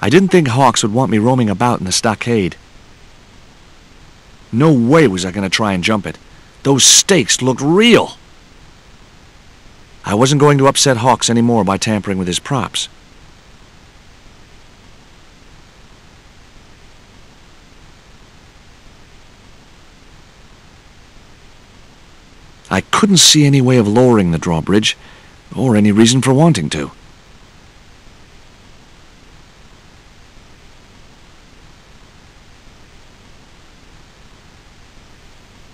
I didn't think Hawks would want me roaming about in the stockade. No way was I going to try and jump it. Those stakes looked real. I wasn't going to upset Hawks anymore by tampering with his props. I couldn't see any way of lowering the drawbridge, or any reason for wanting to.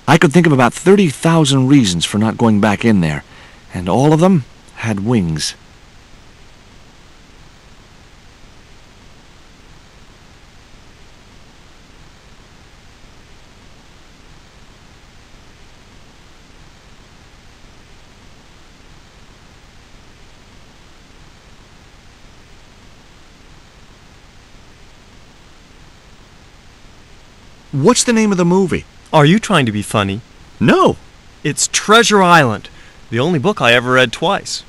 I could think of about 30,000 reasons for not going back in there, and all of them had wings. What's the name of the movie? Are you trying to be funny? No. It's Treasure Island, the only book I ever read twice.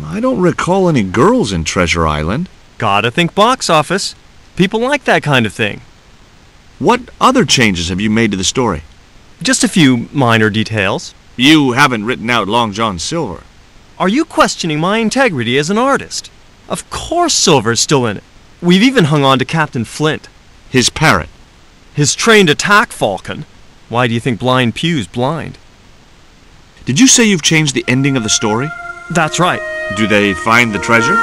I don't recall any girls in Treasure Island. Gotta think box office. People like that kind of thing. What other changes have you made to the story? Just a few minor details. You haven't written out Long John Silver. Are you questioning my integrity as an artist? Of course Silver's still in it. We've even hung on to Captain Flint. His parrot. His trained attack falcon. Why do you think Blind Pew's blind? Did you say you've changed the ending of the story? That's right. Do they find the treasure?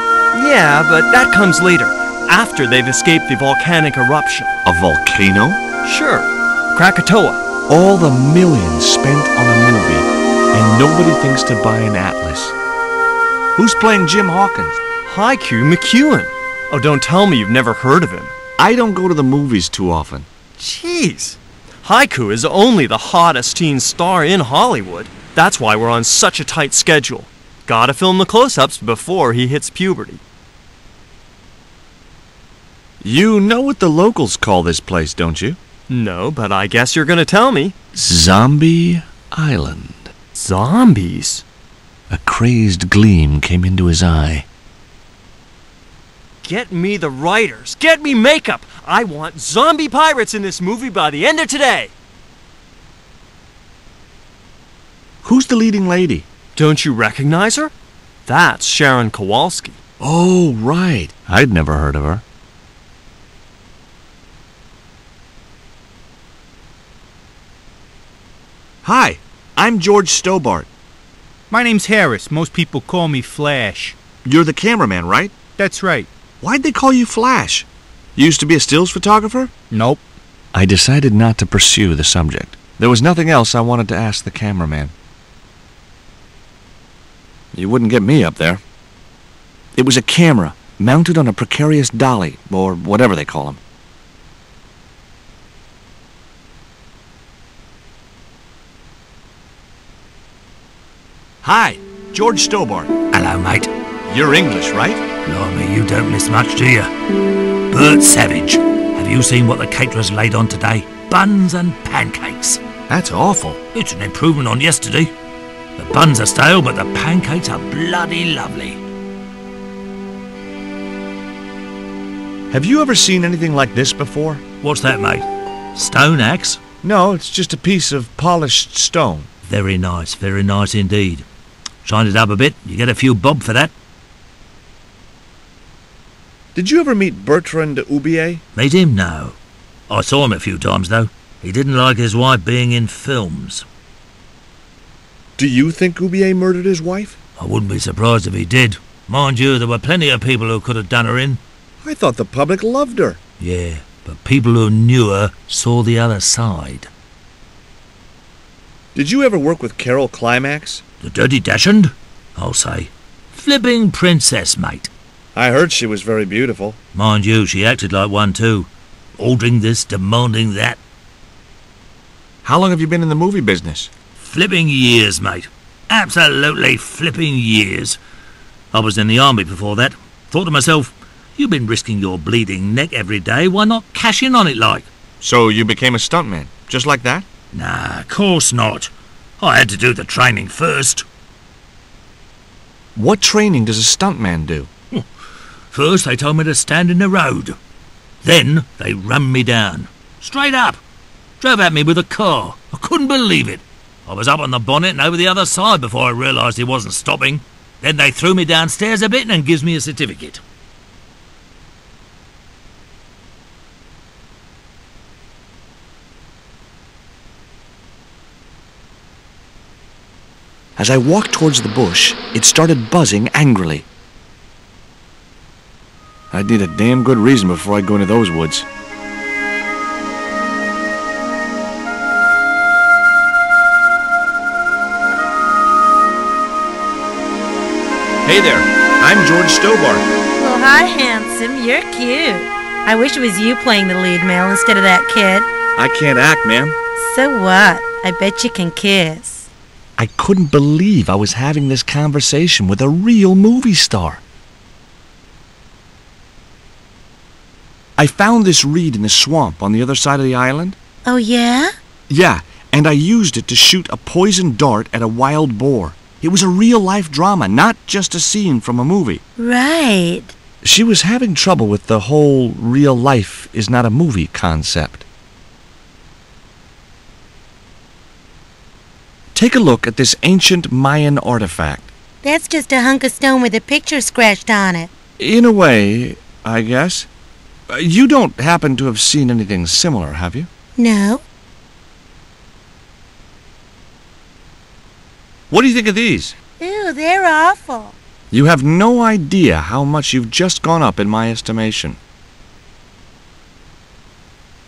Yeah, but that comes later, after they've escaped the volcanic eruption. A volcano? Sure. Krakatoa. All the millions spent on a movie, and nobody thinks to buy an atlas. Who's playing Jim Hawkins? Haiku McEwen. Oh, don't tell me you've never heard of him. I don't go to the movies too often. Jeez. Haiku is only the hottest teen star in Hollywood. That's why we're on such a tight schedule. Gotta film the close-ups before he hits puberty. You know what the locals call this place, don't you? No, but I guess you're gonna tell me. Zombie Island. Zombies? A crazed gleam came into his eye. Get me the writers. Get me makeup. I want zombie pirates in this movie by the end of today. Who's the leading lady? Don't you recognize her? That's Sharon Kowalski. Oh, right. I'd never heard of her. Hi, I'm George Stobart. My name's Harris. Most people call me Flash. You're the cameraman, right? That's right. Why'd they call you Flash? You used to be a stills photographer? Nope. I decided not to pursue the subject. There was nothing else I wanted to ask the cameraman. You wouldn't get me up there. It was a camera, mounted on a precarious dolly, or whatever they call them. Hi, George Stobart. Hello, mate. You're English, right? Blimey, you don't miss much, do you? Bert Savage. Have you seen what the caterers laid on today? Buns and pancakes. That's awful. It's an improvement on yesterday. The buns are stale, but the pancakes are bloody lovely. Have you ever seen anything like this before? What's that, mate? Stone axe? No, it's just a piece of polished stone. Very nice indeed. Shine it up a bit, you get a few bob for that. Did you ever meet Bertrand Oubier? Meet him? No. I saw him a few times, though. He didn't like his wife being in films. Do you think Oubier murdered his wife? I wouldn't be surprised if he did. Mind you, there were plenty of people who could have done her in. I thought the public loved her. Yeah, but people who knew her saw the other side. Did you ever work with Carol Climax? The Dirty Dachshund? I'll say. Flipping princess, mate. I heard she was very beautiful. Mind you, she acted like one too. Ordering this, demanding that. How long have you been in the movie business? Flipping years, mate. Absolutely flipping years. I was in the army before that. Thought to myself, you've been risking your bleeding neck every day, why not cash in on it like? So you became a stuntman, just like that? Nah, of course not. I had to do the training first. What training does a stuntman do? First they told me to stand in the road. Then they run me down. Straight up. Drove at me with a car. I couldn't believe it. I was up on the bonnet and over the other side before I realised he wasn't stopping. Then they threw me downstairs a bit and gives me a certificate. As I walked towards the bush, it started buzzing angrily. I'd need a damn good reason before I go into those woods. Hey there, I'm George Stobart. Well, hi, handsome. You're cute. I wish it was you playing the lead male instead of that kid. I can't act, ma'am. So what? I bet you can kiss. I couldn't believe I was having this conversation with a real movie star. I found this reed in the swamp on the other side of the island. Oh, yeah? Yeah, and I used it to shoot a poison dart at a wild boar. It was a real-life drama, not just a scene from a movie. Right. She was having trouble with the whole real life is not a movie concept. Take a look at this ancient Mayan artifact. That's just a hunk of stone with a picture scratched on it. In a way, I guess. You don't happen to have seen anything similar, have you? No. What do you think of these? Ew, they're awful. You have no idea how much you've just gone up in my estimation.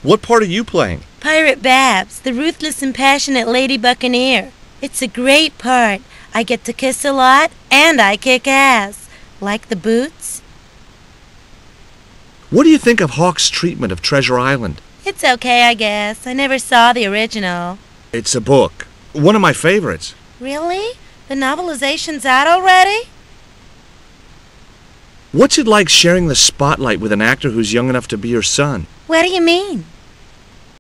What part are you playing? Pirate Babs, the ruthless and passionate lady buccaneer. It's a great part. I get to kiss a lot, and I kick ass. Like the boots? What do you think of Hawke's treatment of Treasure Island? It's okay, I guess. I never saw the original. It's a book. One of my favorites. Really? The novelization's out already? What's it like sharing the spotlight with an actor who's young enough to be your son? What do you mean?